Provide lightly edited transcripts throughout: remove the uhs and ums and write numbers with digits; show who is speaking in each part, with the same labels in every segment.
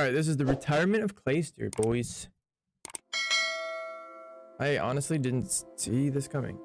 Speaker 1: Alright, this is the retirement of Clayster, boys. I honestly didn't see this coming.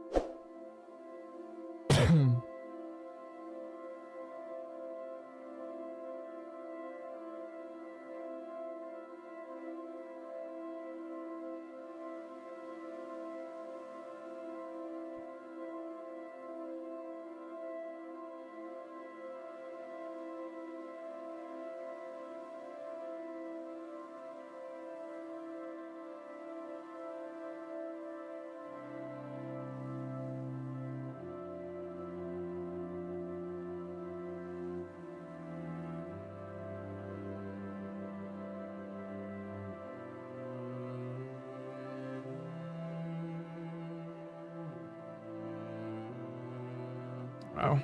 Speaker 1: Wow.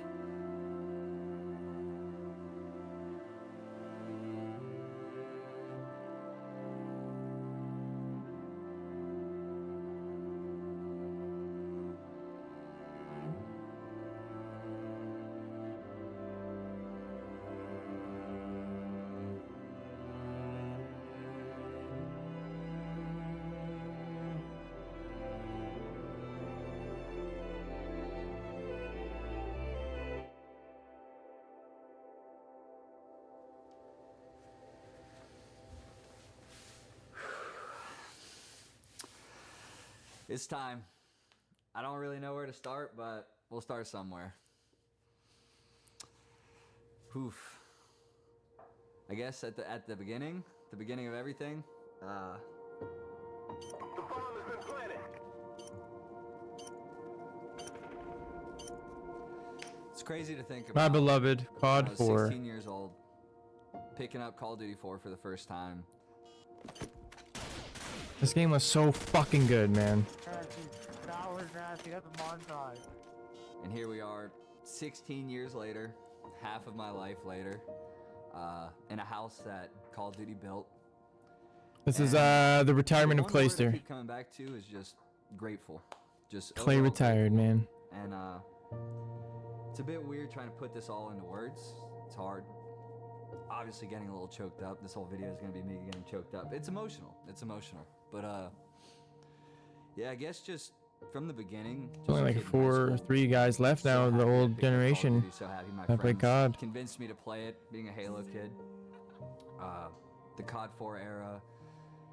Speaker 2: It's time. I don't really know where to start, but we'll start somewhere. Oof. I guess at the beginning of everything.
Speaker 3: The bomb has been planted.
Speaker 2: It's crazy to think about.
Speaker 1: My beloved COD 4.
Speaker 2: 16 years old, picking up Call of Duty 4 for the first time.
Speaker 1: This game was so fucking good, man.
Speaker 4: That was nasty. That's a montage.
Speaker 2: And here we are, 16 years later, half of my life later, in a house that Call of Duty built.
Speaker 1: This is the retirement of
Speaker 2: One word I
Speaker 1: Clayster.
Speaker 2: keep coming back to is just grateful. Just
Speaker 1: Clay
Speaker 2: overall
Speaker 1: retired,
Speaker 2: grateful.
Speaker 1: man.
Speaker 2: And it's a bit weird trying to put this all into words. It's hard. Obviously getting a little choked up. This whole video is gonna be me getting choked up. It's emotional. It's emotional. But yeah, I guess just from the beginning.
Speaker 1: There's only like 3 guys left now of the old generation
Speaker 2: So happy my
Speaker 1: that play
Speaker 2: friends
Speaker 1: COD.
Speaker 2: convinced me to play it, being a Halo kid. The COD 4 era,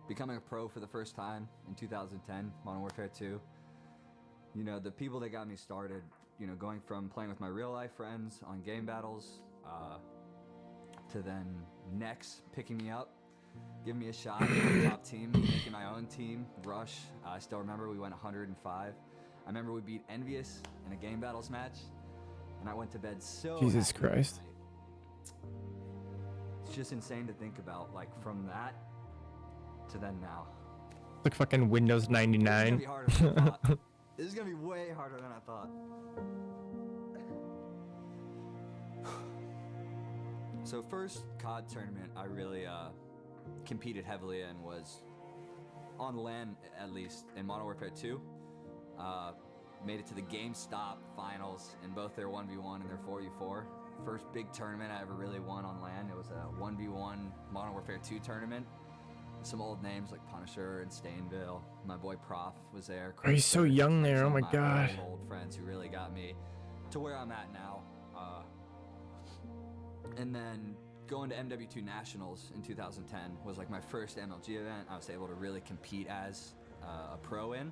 Speaker 2: becoming a pro for the first time in 2010, Modern Warfare 2. You know, the people that got me started, you know, going from playing with my real life friends on game battles, to then Nex picking me up, giving me a shot at the top team, making my own team, Rush. I still remember we went 105. I remember we beat Envious in a game battles match, and I went to bed so
Speaker 1: Jesus
Speaker 2: happy that
Speaker 1: Christ.
Speaker 2: night. It's just insane to think about, like, from that to then now.
Speaker 1: Like fucking Windows
Speaker 2: This is gonna
Speaker 1: 99.
Speaker 2: be harder than I thought. This is gonna be way harder than I thought. So first COD tournament I really competed heavily in was on LAN, at least, in Modern Warfare 2. Made it to the GameStop finals in both their 1v1 and their 4v4. First big tournament I ever really won on LAN. It was a 1v1 Modern Warfare 2 tournament. Some old names like Punisher and Stainville. My boy Prof was there.
Speaker 1: Oh, he's so
Speaker 2: Clayster,
Speaker 1: young there.
Speaker 2: some
Speaker 1: Oh
Speaker 2: of
Speaker 1: my god.
Speaker 2: Old friends who really got me to where I'm at now. And then going to MW2 Nationals in 2010 was like my first MLG event. I was able to really compete as a pro in.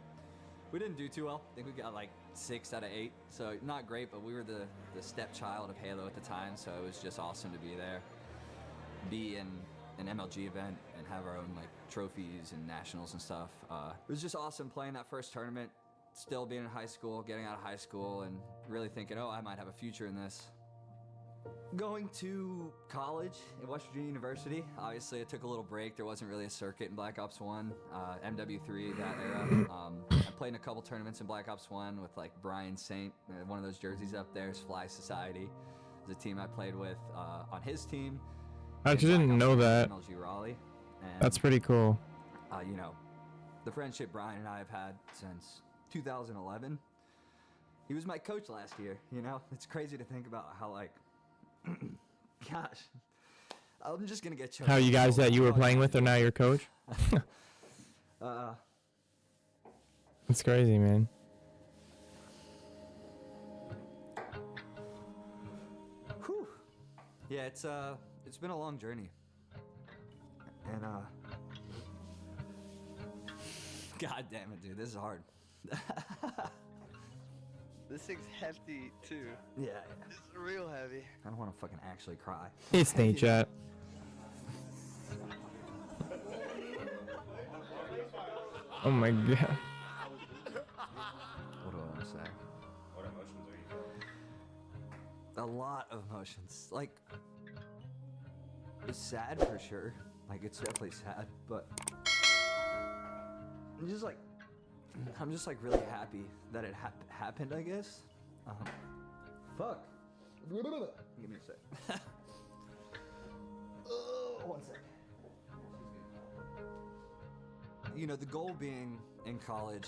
Speaker 2: We didn't do too well. I think we got like 6 out of 8. So not great, but we were the stepchild of Halo at the time. So it was just awesome to be there, be in an MLG event and have our own like trophies and nationals and stuff. It was just awesome playing that first tournament, still being in high school, getting out of high school and really thinking, oh, I might have a future in this. Going to college at West Virginia University, obviously I took a little break. There wasn't really a circuit in Black Ops 1, MW3, that era. I played in a couple tournaments in Black Ops 1 with like Brian Saint, one of those jerseys up there is Fly Society. It was a team I played with on his team.
Speaker 1: I actually didn't know that.
Speaker 2: MLG Raleigh. And,
Speaker 1: That's pretty cool.
Speaker 2: you know, the friendship Brian and I have had since 2011. He was my coach last year, you know? It's crazy to think about how, like, gosh. I'm just gonna get choked.
Speaker 1: How you guys that you were playing with are now your coach? That's crazy, man.
Speaker 2: Whew. Yeah, it's been a long journey. And God damn it, dude, this is hard.
Speaker 3: This thing's hefty too.
Speaker 2: Yeah.
Speaker 3: This is real heavy.
Speaker 2: I don't want to fucking actually cry.
Speaker 1: It's Nate Chat. Oh my god.
Speaker 2: What do I want to say?
Speaker 5: What emotions are you feeling?
Speaker 2: A lot of emotions. Like, it's sad for sure. Like, it's definitely sad, but I'm just like really happy that it happened, I guess. Fuck. Give me a sec. One sec. You know, the goal being in college,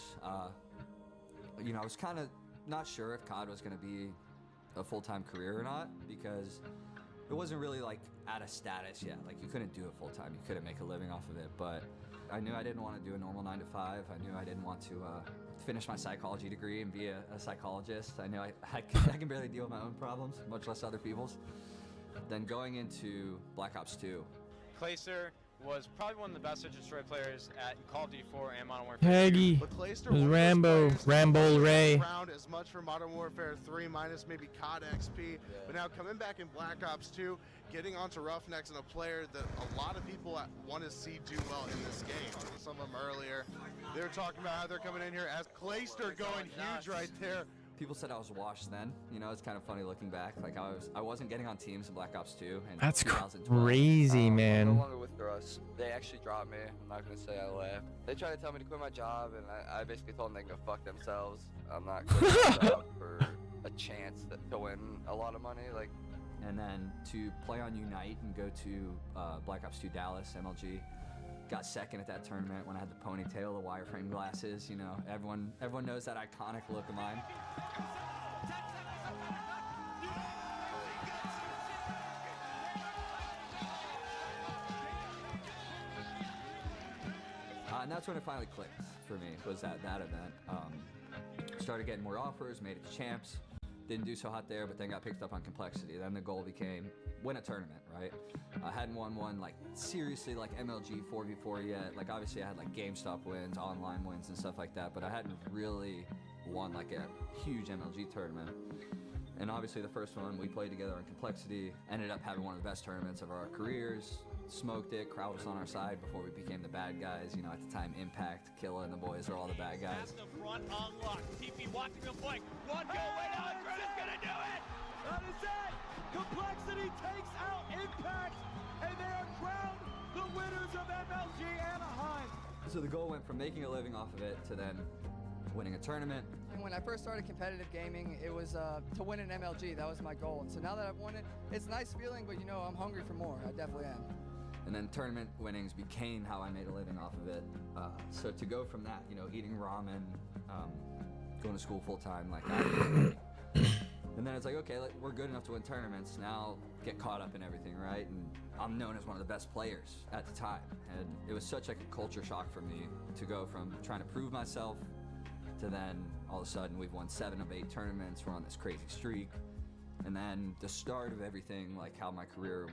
Speaker 2: you know, I was kind of not sure if COD was going to be a full-time career or not, because it wasn't really like at a status yet. Like, you couldn't do it full-time. You couldn't make a living off of it, but I knew I didn't want to do a normal 9 to 5. I knew I didn't want to finish my psychology degree and be a psychologist. I know I can barely deal with my own problems, much less other people's. Then going into Black Ops 2.
Speaker 6: Clayster was probably one of the best destroy players at Call of Duty 4 and Modern Warfare.
Speaker 1: Peggy.
Speaker 7: But Clayster
Speaker 1: It was
Speaker 7: one of those
Speaker 1: Rambo.
Speaker 7: players that
Speaker 1: Rambo
Speaker 7: wasn't
Speaker 1: Ray.
Speaker 7: around as much for Modern Warfare 3 minus maybe COD XP, but now coming back in Black Ops 2, getting onto Roughnecks and a player that a lot of people want to see do well in this game. Some of them earlier, they were talking about how they're coming in here as Clayster going huge right there.
Speaker 2: People said I was washed then. You know, it's kind of funny looking back. Like, I wasn't getting on teams in Black Ops 2 in
Speaker 1: That's
Speaker 2: 2012.
Speaker 1: crazy,
Speaker 3: I'm no
Speaker 1: man.
Speaker 3: longer with Russ. They actually dropped me. I'm not gonna say I left. They tried to tell me to quit my job, and I basically told them they can go fuck themselves. I'm not quitting my job for a chance to win a lot of money. Like,
Speaker 2: And then to play on Unite and go to Black Ops 2 Dallas, MLG. Got second at that tournament when I had the ponytail, the wireframe glasses. You know, everyone knows that iconic look of mine. And that's when it finally clicked for me, was that event. Started getting more offers, made it to champs. Didn't do so hot there, but then got picked up on complexity. Then the goal became win a tournament, right? I hadn't won one like seriously like MLG 4v4 yet. Like, obviously I had like GameStop wins, online wins and stuff like that, but I hadn't really won like a huge MLG tournament. And obviously the first one we played together on complexity, ended up having one of the best tournaments of our careers. Smoked it, crowd was on our side before we became the bad guys. You know, at the time, Impact, Killa, and the boys are all the bad guys.
Speaker 8: The front unlocked. TP watching the flank. One go away now, and Greta's gonna do it! That is it! Complexity takes out Impact, and they are crowned the winners of MLG Anaheim.
Speaker 2: So the goal went from making a living off of it to then winning a tournament.
Speaker 9: And when I first started competitive gaming, it was to win an MLG. That was my goal. And so now that I've won it, it's a nice feeling, but you know, I'm hungry for more. I definitely am.
Speaker 2: And then tournament winnings became how I made a living off of it. So to go from that, you know, eating ramen, going to school full time, like that. And then it's like, okay, we're good enough to win tournaments. Now get caught up in everything, right? And I'm known as one of the best players at the time. And it was such like a culture shock for me to go from trying to prove myself to then all of a sudden we've won 7 of 8 tournaments. We're on this crazy streak. And then the start of everything, like how my career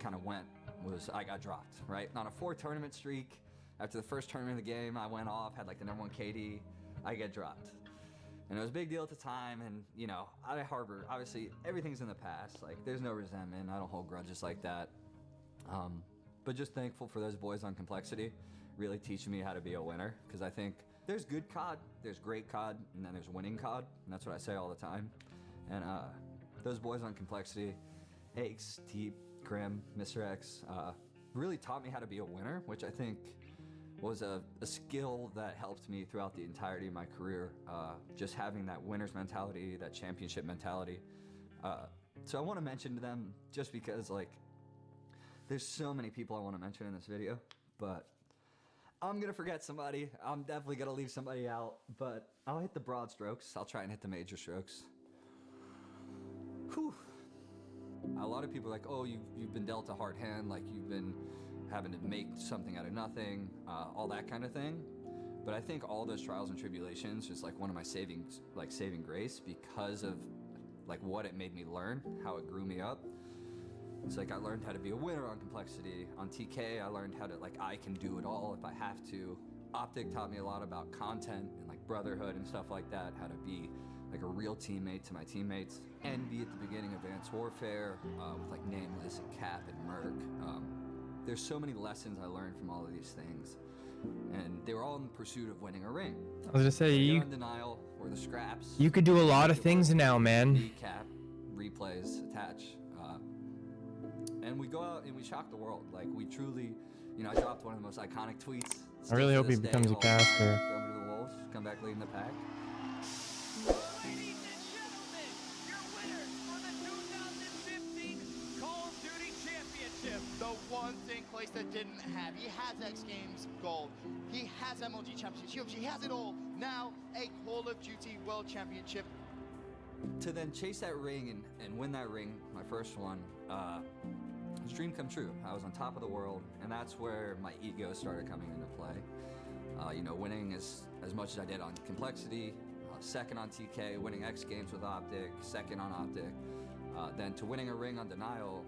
Speaker 2: kind of went, was I got dropped, right? On a 4 tournament streak, after the first tournament of the game, I went off, had like the #1 KD, I get dropped. And it was a big deal at the time, and you know, I harbor, obviously, everything's in the past, like there's no resentment, I don't hold grudges like that. But just thankful for those boys on Complexity, really teaching me how to be a winner, because I think there's good COD, there's great COD, and then there's winning COD, and that's what I say all the time. And those boys on Complexity, Aches, Teep, Grim, Mr. X, really taught me how to be a winner, which I think was a skill that helped me throughout the entirety of my career. Just having that winner's mentality, that championship mentality. So I want to mention to them just because, like, there's so many people I want to mention in this video, but I'm going to forget somebody. I'm definitely going to leave somebody out, but I'll hit the broad strokes. I'll try and hit the major strokes. Whew. A lot of people are like, oh, you've been dealt a hard hand, like you've been having to make something out of nothing, all that kind of thing. But I think all those trials and tribulations is like one of my saving grace because of like what it made me learn, how it grew me up. It's like I learned how to be a winner on complexity. On TK, I learned how to like I can do it all if I have to. Optic taught me a lot about content and like brotherhood and stuff like that, how to be like a real teammate to my teammates. Envy at the beginning of Advanced Warfare with like Nameless and Cap and Merc. There's so many lessons I learned from all of these things. And they were all in pursuit of winning a ring.
Speaker 1: I was gonna say you
Speaker 2: Denial or the scraps.
Speaker 1: you could do a lot of things now, man.
Speaker 2: Recap, replays, attach, and we go out and we shock the world. Like we truly, you know, I dropped one of the most iconic tweets.
Speaker 1: I really hope he becomes a caster.
Speaker 2: Throw me to the wolves, come back leading the pack.
Speaker 8: Ladies and gentlemen, your winners for the 2015 Call of Duty Championship.
Speaker 10: The one thing Clayster didn't have, he has X Games gold, he has MLG Championship, he has it all. Now, a Call of Duty World Championship.
Speaker 2: To then chase that ring and win that ring, my first one, was a dream come true. I was on top of the world, and that's where my ego started coming into play. You know, winning as much as I did on complexity, second on TK, winning X Games with Optic, second on Optic, then to winning a ring on Denial.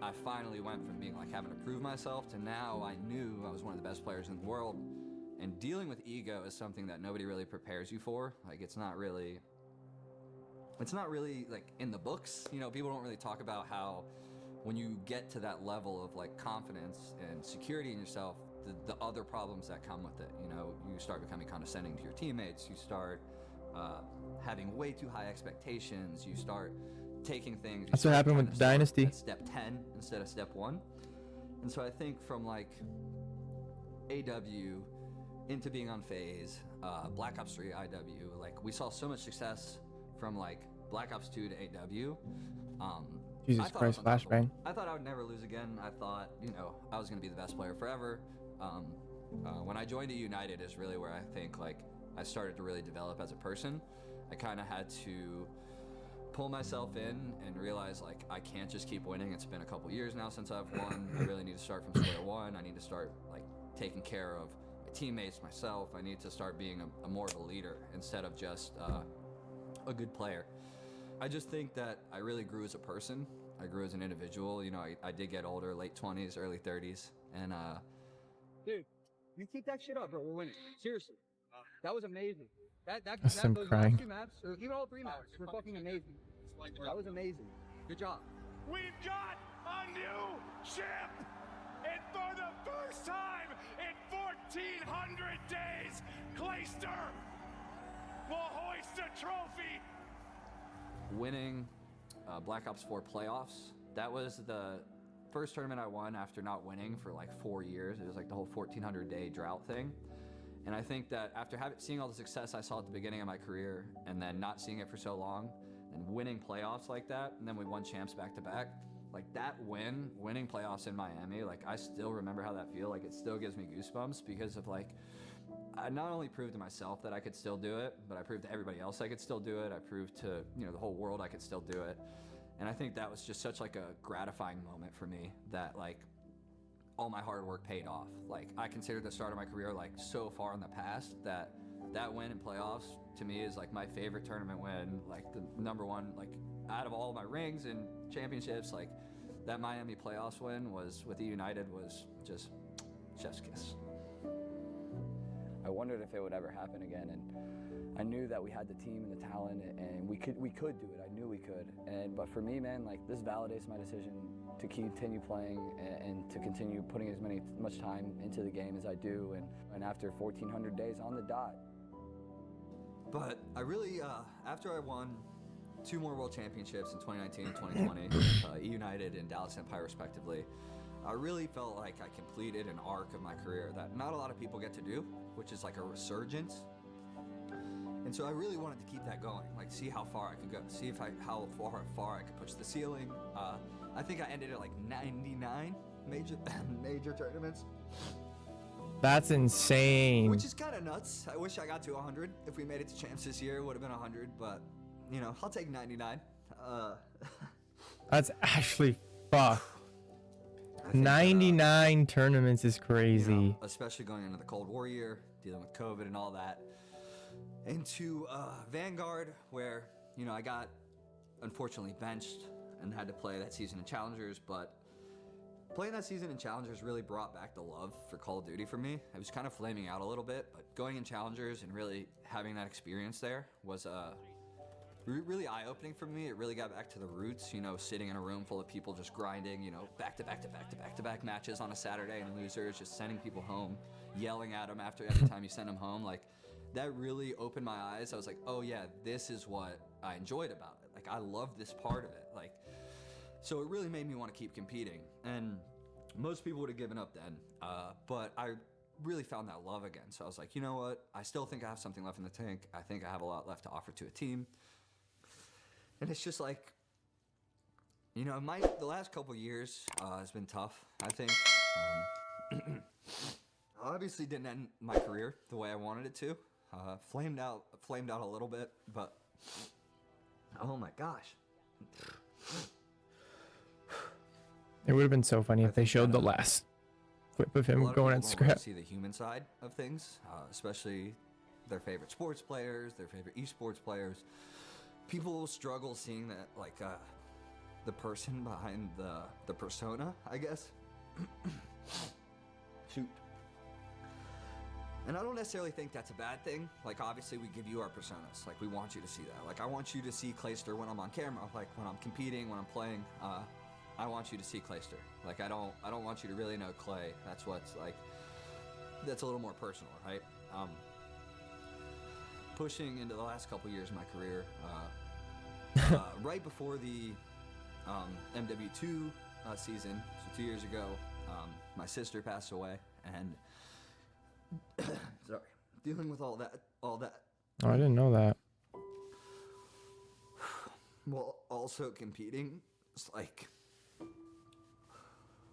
Speaker 2: I finally went from being like having to prove myself to now I knew I was one of the best players in the world. And dealing with ego is something that nobody really prepares you for. Like it's not really like in the books. You know, people don't really talk about how when you get to that level of like confidence and security in yourself, the other problems that come with it. You know, you start becoming condescending to your teammates. You start having way too high expectations. You start taking things.
Speaker 1: That's what happened with Dynasty.
Speaker 2: At step 10 instead of step 1. And so I think from like AW into being on phase, Black Ops 3 IW, like we saw so much success from like Black Ops 2 to AW.
Speaker 1: Jesus Christ, flashbang.
Speaker 2: I thought I would never lose again. I thought, you know, I was gonna be the best player forever. When I joined United is really where I think like I started to really develop as a person. I kind of had to pull myself in and realize like I can't just keep winning. It's been a couple years now since I've won. I really need to start from square one. I need to start like taking care of my teammates, myself. I need to start being a more of a leader instead of just a good player. I just think that I really grew as a person. I grew as an individual. You know, I did get older, late 20s, early 30s, and
Speaker 9: Dude, you keep that shit up, bro. We're winning. Seriously. That was amazing.
Speaker 1: That's him crying.
Speaker 9: Last 2 maps, or even all 3 maps, were fucking amazing. That was amazing. Good job.
Speaker 8: We've got a new ship! And for the first time in 1,400 days, Clayster will hoist a trophy!
Speaker 2: winning Black Ops 4 playoffs. That was the first tournament I won after not winning for like 4 years. It was like the whole 1,400-day drought thing. And I think that after seeing all the success I saw at the beginning of my career and then not seeing it for so long and winning playoffs like that, and then we won champs back to back, like that winning playoffs in Miami, like I still remember how that feel. Like it still gives me goosebumps because of like, I not only proved to myself that I could still do it, but I proved to everybody else I could still do it. I proved to, you know, the whole world I could still do it. And I think that was just such like a gratifying moment for me that like all my hard work paid off. Like I consider the start of my career like so far in the past that win in playoffs to me is like my favorite tournament win, like the number one, like out of all my rings and championships, like that Miami playoffs win was with the United was just chef's kiss. I wondered if it would ever happen again, and I knew that we had the team and the talent, and we could do it. I knew we could. But for me, man, like this validates my decision to continue playing and to continue putting as much time into the game as I do. And after 1,400 days on the dot. But I really, after I won 2 more World Championships in 2019 and 2020, United and Dallas Empire respectively, I really felt like I completed an arc of my career that not a lot of people get to do, which is like a resurgence. And so I really wanted to keep that going, like see how far I could go, see how far I could push the ceiling. I think I ended at like 99 major tournaments.
Speaker 1: That's insane.
Speaker 2: Which is kind of nuts. I wish I got to 100. If we made it to champs this year, it would have been 100, but you know, I'll take 99.
Speaker 1: That's actually fuck.
Speaker 2: I think that,
Speaker 1: 99 tournaments is
Speaker 2: you
Speaker 1: crazy.
Speaker 2: know, especially going into the Cold War year, dealing with COVID and all that, into Vanguard, where, you know, I got unfortunately benched and had to play that season in Challengers, but playing that season in Challengers really brought back the love for Call of Duty for me. I was kind of flaming out a little bit, but going in Challengers and really having that experience there was really eye-opening for me. It really got back to the roots, you know, sitting in a room full of people just grinding, you know, back-to-back matches on a Saturday and losers, just sending people home, yelling at them after every time you send them home. Like, that really opened my eyes. I was like, oh yeah, this is what I enjoyed about it. Like, I love this part of it. Like, so it really made me want to keep competing. And most people would have given up then, but I really found that love again. So I was like, you know what? I still think I have something left in the tank. I think I have a lot left to offer to a team. And it's just like, you know, the last couple years has been tough, I think. Obviously didn't end my career the way I wanted it to. Flamed out a little bit, but oh my gosh.
Speaker 1: It would have been so funny if they showed the last clip of him going at
Speaker 2: scrap.
Speaker 1: scrap.
Speaker 2: See the human side of things, especially their favorite sports players, their favorite esports players. People struggle seeing that, like, the person behind the persona, I guess. Shoot. And I don't necessarily think that's a bad thing. Like, obviously we give you our personas. Like, we want you to see that. Like, I want you to see Clayster when I'm on camera. Like, when I'm competing, when I'm playing, I want you to see Clayster. Like, I don't want you to really know Clay. That's what's, like, that's a little more personal, right? Pushing into the last couple years of my career, right before the MW2 season, so 2 years ago, my sister passed away, and sorry, dealing with all that.
Speaker 1: Oh, I didn't know that.
Speaker 2: Well, also competing, it's like,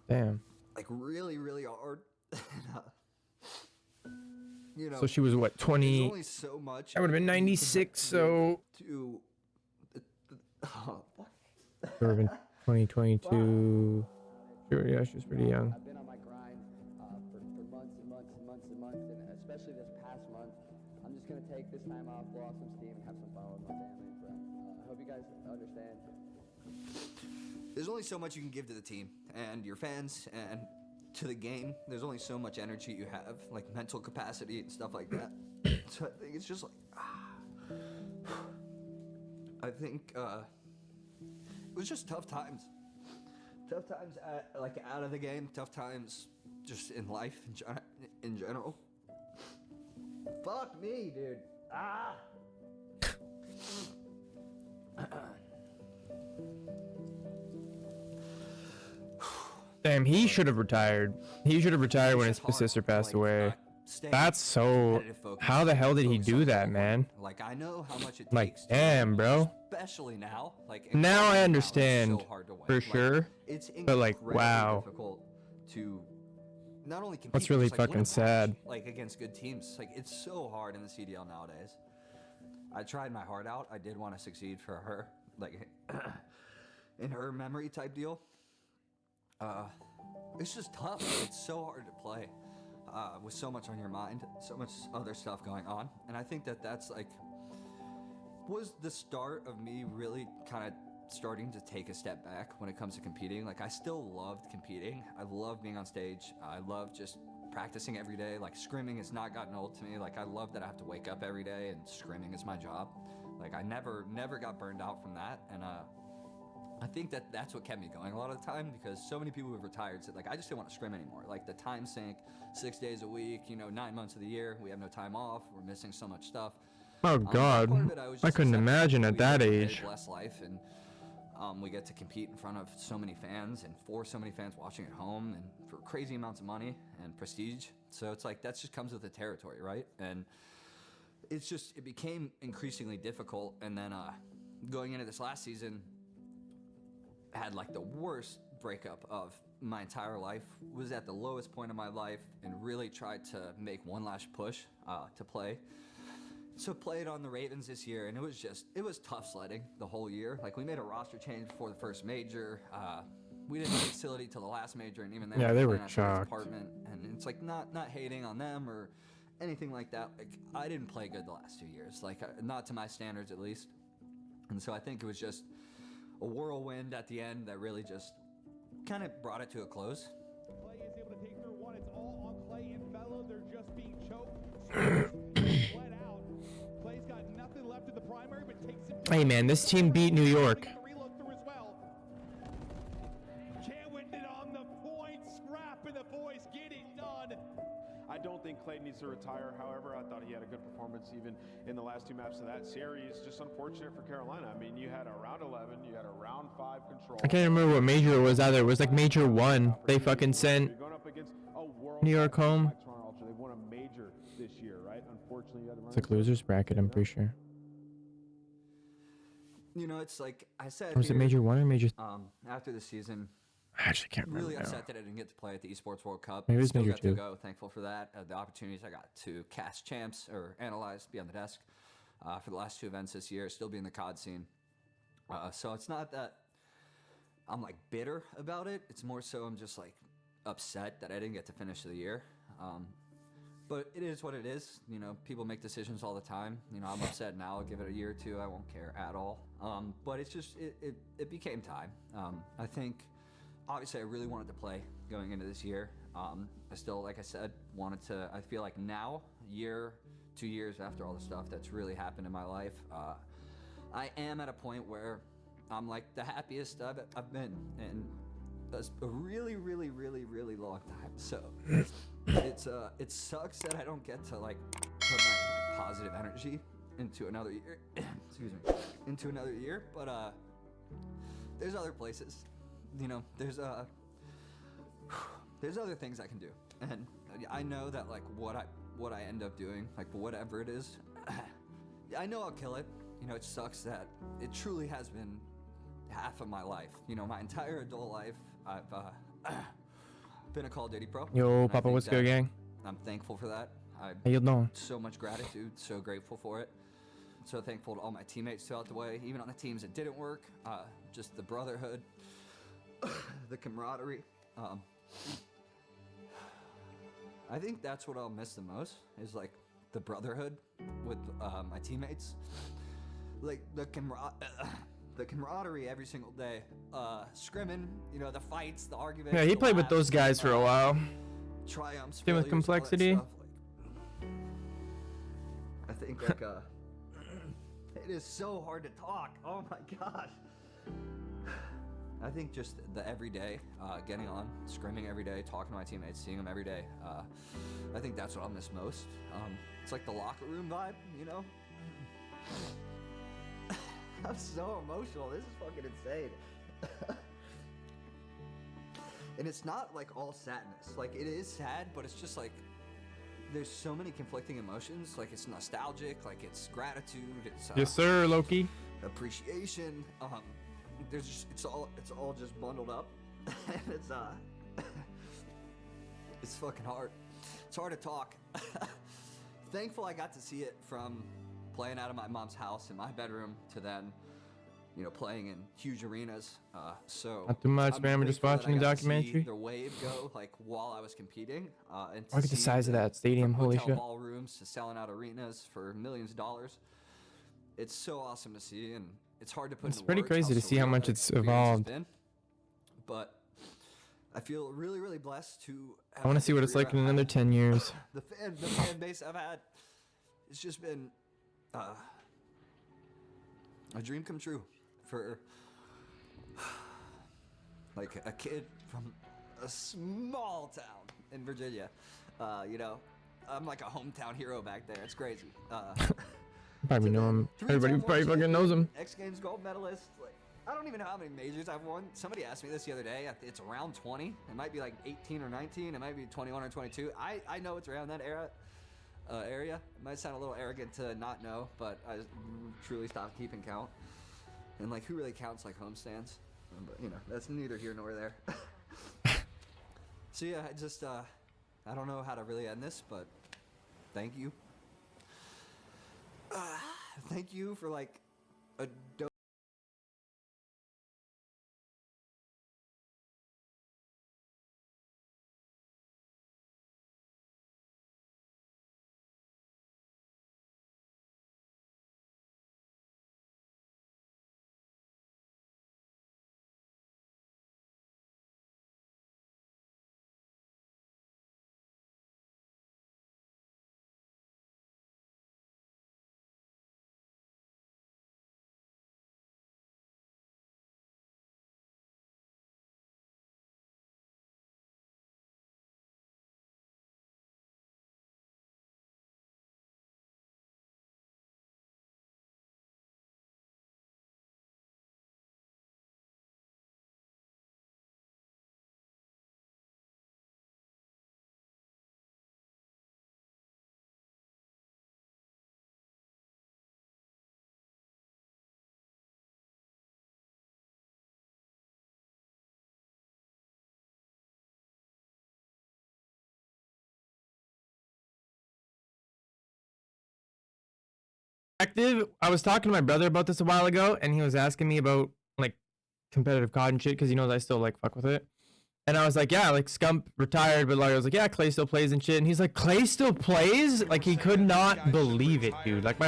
Speaker 1: Damn.
Speaker 2: like really, really hard. You know,
Speaker 1: So she was what,
Speaker 2: there's
Speaker 1: 20?
Speaker 2: only so much.
Speaker 1: That would have been 96, so
Speaker 2: To oh, fuck.
Speaker 1: it would have been 2022. Sure, yeah, she was pretty young.
Speaker 9: I've been on my grind for months and months and months and months, and especially this past month. I'm just gonna take this time off, blow off some steam, and have some fun with my family and friends. I hope you guys understand.
Speaker 2: There's only so much you can give to the team and your fans and to the game. There's only so much energy you have, like mental capacity and stuff like that. So I think it's just like, I think it was just tough times. Tough times out of the game. Tough times just in life in general. Fuck me, dude.
Speaker 1: Damn, he should have retired. He should have retired when his sister passed away. That's so. How the hell did he do that, man?
Speaker 2: Like, I know how much it
Speaker 1: Like,
Speaker 2: takes.
Speaker 1: damn, bro.
Speaker 2: Especially now. Like,
Speaker 1: Now I
Speaker 2: it's
Speaker 1: understand
Speaker 2: so hard to win.
Speaker 1: for
Speaker 2: Like,
Speaker 1: sure.
Speaker 2: It's
Speaker 1: But like,
Speaker 2: incredibly
Speaker 1: wow.
Speaker 2: difficult to not only compete,
Speaker 1: That's
Speaker 2: but
Speaker 1: really
Speaker 2: just, like, win a
Speaker 1: fucking
Speaker 2: match,
Speaker 1: sad.
Speaker 2: Like, against good teams. Like, it's so hard in the CDL nowadays. I tried my heart out. I did want to succeed for her, like in her memory type deal. It's just tough. It's so hard to play with so much on your mind, so much other stuff going on. And I think that that's like was the start of me really kind of starting to take a step back when it comes to competing. Like, I still loved competing. I love being on stage. I love just practicing every day. Like, scrimming has not gotten old to me. Like, I love that I have to wake up every day and scrimming is my job. Like, I never got burned out from that. And I think that that's what kept me going a lot of the time, because so many people who have retired said, like, I just didn't want to scrim anymore. Like, the time sink, 6 days a week, 9 months of the year, we have no time off, we're missing so much stuff.
Speaker 1: Oh God, I couldn't imagine at that age.
Speaker 2: Less life, and we get to compete in front of so many fans and for so many fans watching at home and for crazy amounts of money and prestige. So it's like, that just comes with the territory, right? And it became increasingly difficult. And then going into this last season, had like the worst breakup of my entire life, was at the lowest point of my life, and really tried to make one last push to play. So played on the Ravens this year, and it was tough sledding the whole year. Like we made a roster change before the first major. We didn't have a facility till the last major, and even then,
Speaker 1: Yeah,
Speaker 2: we
Speaker 1: they
Speaker 2: were
Speaker 1: were
Speaker 2: playing at somebody's
Speaker 1: shocked.
Speaker 2: apartment. And it's like not hating on them or anything like that. Like I didn't play good the last 2 years, like not to my standards at least. And so I think it was just a whirlwind at the end that really just kind of brought it to a close.
Speaker 8: Clay is able to take through one. It's all on Clay and Fellow. They're just being choked. Let out. Clay's got nothing left in the primary, but takes him down.
Speaker 1: Hey man, this team beat New York.
Speaker 8: Reload through as well. Can't win it on the point. Scrap and the boys get it done.
Speaker 11: I don't think Clay needs to retire. However, I thought he had a good performance even in the last 2 maps of that series. Just unfortunate for Carolina. I mean, you had a round 11, you had a round 5 control.
Speaker 1: I can't remember what major it was either. It was like major 1. They fucking sent
Speaker 11: You're going up against a world
Speaker 1: New York home.
Speaker 11: They've won a major this year, right? Unfortunately, you had to run
Speaker 1: It's like losers bracket, I'm pretty sure.
Speaker 2: You know, it's like I said.
Speaker 1: Was it
Speaker 2: here,
Speaker 1: major 1 or major?
Speaker 2: After the season,
Speaker 1: I actually can't remember
Speaker 2: really
Speaker 1: now.
Speaker 2: upset that I didn't get to play at the Esports World Cup.
Speaker 1: Maybe it was
Speaker 2: Still
Speaker 1: major
Speaker 2: got to
Speaker 1: 2.
Speaker 2: go. Thankful for that. The opportunities I got to cast champs or analyze, be on the desk for the last 2 events this year. Still be in the COD scene. So it's not that I'm like bitter about it. It's more so I'm just like upset that I didn't get to finish the year. But it is what it is. You know, people make decisions all the time. You know, I'm upset now. I'll give it a year or 2. I won't care at all. But it's just, it became time. I think, obviously, I really wanted to play going into this year. I still, like I said, wanted to, I feel like now, 2 years after all the stuff that's really happened in my life, I am at a point where I'm like the happiest I've been in a really, really, really, really long time. So it sucks that I don't get to like put my positive energy into another year. Excuse me, into another year. But there's other places, you know. There's other things I can do, and I know that like what I end up doing, like whatever it is, I know I'll kill it. You know, it sucks that it truly has been half of my life. You know, my entire adult life, I've been a Call of Duty pro.
Speaker 1: Yo,
Speaker 2: and I
Speaker 1: Papa,
Speaker 2: think
Speaker 1: what's good,
Speaker 2: that
Speaker 1: gang?
Speaker 2: I'm thankful for that.
Speaker 1: How you doing?
Speaker 2: So much gratitude, so grateful for it. So thankful to all my teammates throughout the way, even on the teams that didn't work. Just the brotherhood, the camaraderie. I think that's what I'll miss the most, is like the brotherhood with my teammates. Like the camaraderie every single day. Scrimming, you know, the fights, the arguments.
Speaker 1: Yeah, he
Speaker 2: the
Speaker 1: played with
Speaker 2: laughs,
Speaker 1: those guys for a while.
Speaker 2: Triumphs,
Speaker 1: Same with
Speaker 2: failures, all that
Speaker 1: Complexity.
Speaker 2: stuff, like, I think like it is so hard to talk. Oh my gosh. I think just the everyday, getting on, scrimming every day, talking to my teammates, seeing them every day. I think that's what I'll miss most. It's like the locker room vibe, you know? I'm so emotional. This is fucking insane. And it's not like all sadness. Like it is sad, but it's just like there's so many conflicting emotions. Like it's nostalgic, like it's gratitude, it's
Speaker 1: Yes, sir, Loki.
Speaker 2: appreciation. There's just it's all just bundled up, and it's fucking hard. It's hard to talk. Thankful I got to see it from playing out of my mom's house in my bedroom to then, you know, playing in huge arenas. So
Speaker 1: Not too much,
Speaker 2: I'm
Speaker 1: man. We're just
Speaker 2: grateful that
Speaker 1: watching
Speaker 2: I
Speaker 1: the
Speaker 2: got to see
Speaker 1: documentary.
Speaker 2: the wave go like while I was competing. And to
Speaker 1: Look at the
Speaker 2: see
Speaker 1: size of that stadium.
Speaker 2: from
Speaker 1: Holy
Speaker 2: hotel
Speaker 1: shit.
Speaker 2: ballrooms to selling out arenas for millions of dollars. It's so awesome to see, and it's hard to put.
Speaker 1: It's
Speaker 2: into
Speaker 1: pretty
Speaker 2: words
Speaker 1: crazy to see how
Speaker 2: surreal
Speaker 1: much
Speaker 2: that
Speaker 1: it's
Speaker 2: experience has
Speaker 1: evolved.
Speaker 2: been. But I feel really, really blessed to.
Speaker 1: I want to see what it's like in another 10 years.
Speaker 2: The fan base I've had, it's just been a dream come true for like a kid from a small town in Virginia. You know, I'm like a hometown hero back there. It's crazy.
Speaker 1: Probably know him. Everybody probably fucking knows him.
Speaker 2: X Games gold medalist. Like, I don't even know how many majors I've won. Somebody asked me this the other day. It's around 20. It might be like 18 or 19. It might be 21 or 22. I know it's around that area. It might sound a little arrogant to not know, but I truly stopped keeping count. And like, who really counts like homestands? But you know, that's neither here nor there. So yeah, I just I don't know how to really end this, but thank you. Thank you for like a dope.
Speaker 1: Active. I was talking to my brother about this a while ago, and he was asking me about like competitive COD and shit because he knows I still like fuck with it. And I was like, yeah, like Scump retired, but like I was like, yeah, Clay still plays and shit. And he's like, Clay still plays? Like he could not believe it, dude. Like my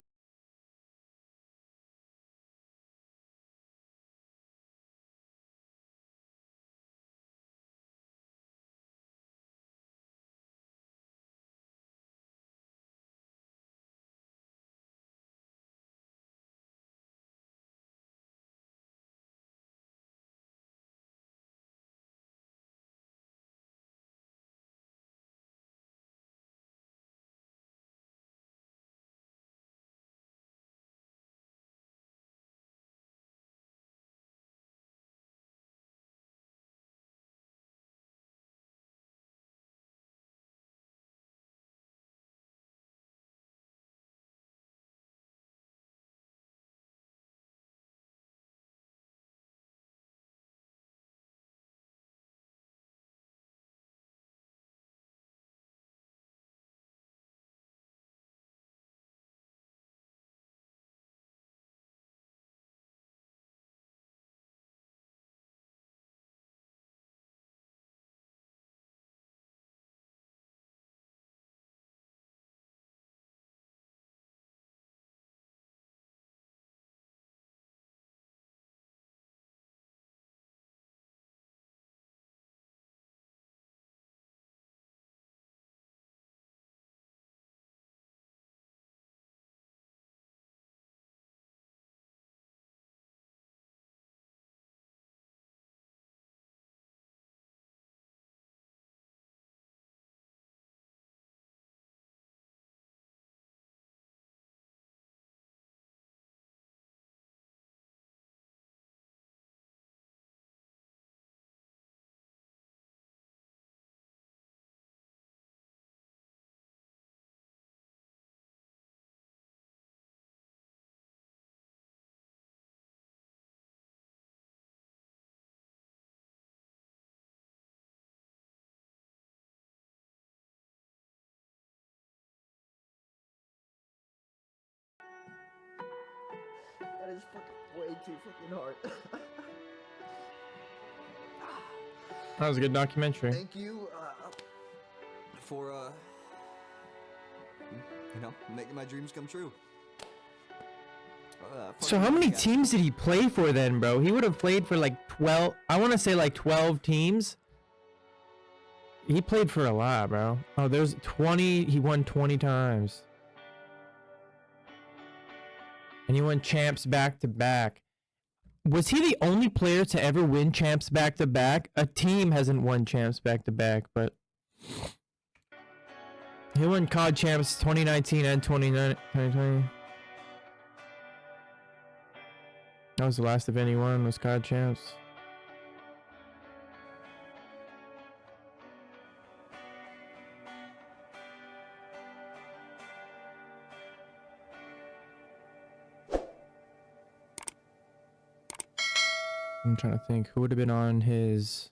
Speaker 12: That is fucking way too fucking hard.
Speaker 1: that was a good documentary.
Speaker 2: Thank you for you know, making my dreams come true.
Speaker 1: So how many teams did he play for then, bro? He would have played for like 12. I want to say like 12 teams. He played for a lot, bro. Oh, there's 20. He won 20 times. And he won champs back to back. Was he the only player to ever win champs back to back? A team hasn't won champs back to back, but he won COD champs 2019 and 2020. That was the last event he won, was COD champs. I'm trying to think who would have been on his.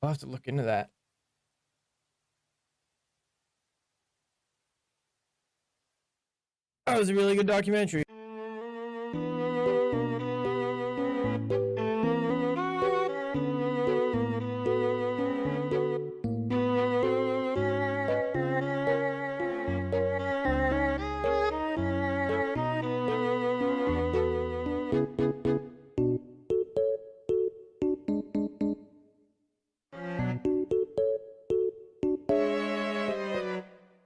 Speaker 1: I'll have to look into that. it was a really good documentary.